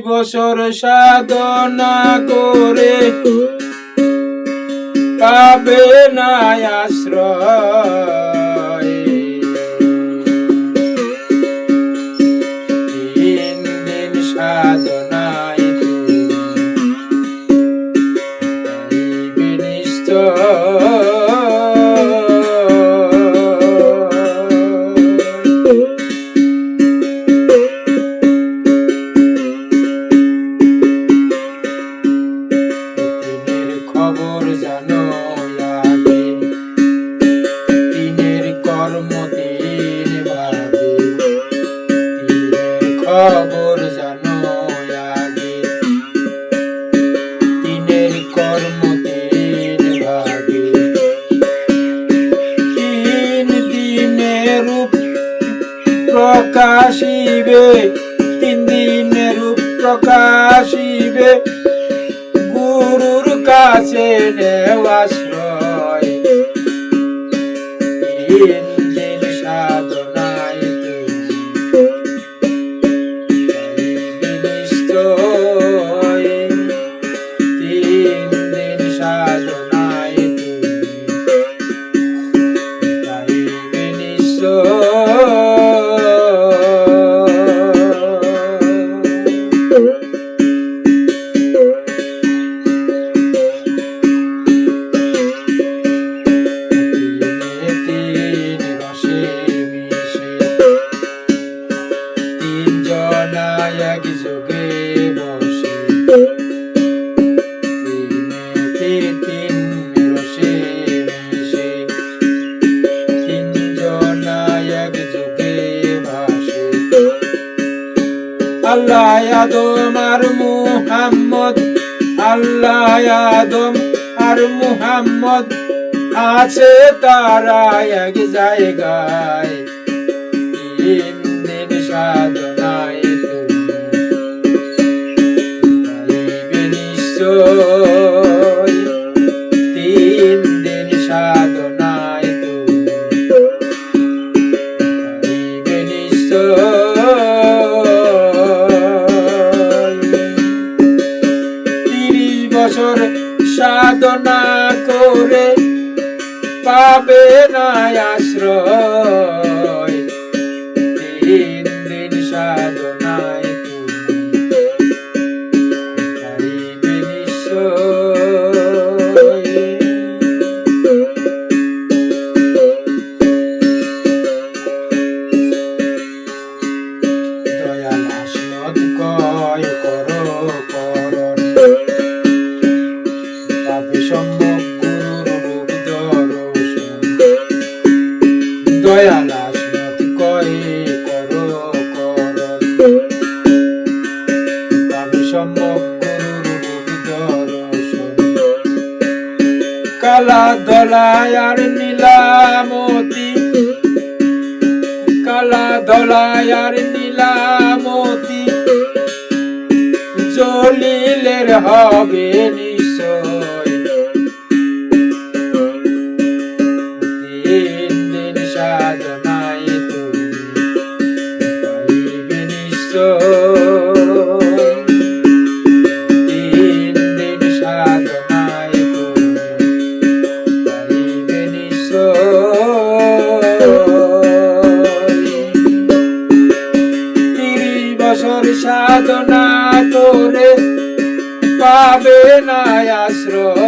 বছর সাধনা করে পাবে না আশ্রয়। 3 দিন সাধনায় পাইবে নিশ্চয়। খবর জানো আগে, দিনের কর্ম দিন ভাবে। দিনের খবর জানো আগে, দিনের কর্ম দিন ভাবে। 3 দিনে রূপ প্রকাশিবে, 3 দিনে রূপ প্রকাশিবে। গুরুর কাছে নেও আশ্রয়। 3 দিন সাধনায় পাইবে নিশ্চয়। 3 দিন সাধনায় পাইবে নিশ্চয়। একযোগে বসে তিন রসে মিশে, 3 জনা একযোগে ভাসে। আল্লাহ আদম আর মুহাম্মদ, আল্লাহ আদম আর মুহাম্মদ আছে তারা এক জায়গায়। 3 দিন সাধনায় পাইবে নিশ্চয়। 3 দিন সাধনায় পাইবে নিশ্চয়। 30 বছর সাধনা করে পাবে না আশ্রয়। 3 দিন সাধনায় পাইবে নিশ্চয়। দয়াল হাসনত কয় করো করণ, পাবে সম্যক গুরুর রূপ দর্শন। দয়াল হাসনত কয় করো করণ, পাবে সম্যক গুরুর রূপ দর্শন। কালা ধলাই আর নীলামতি, কালা ধলাই আর নীলামতি জলিলের হবে নিশ্চয়। 3 দিন সাধনায় পাইবে নিশ্চয়। 3 দিন সাধনায় পাইবে নিশ্চয়। 30 বছর সাধনা করে পাবে না আশ্রয়।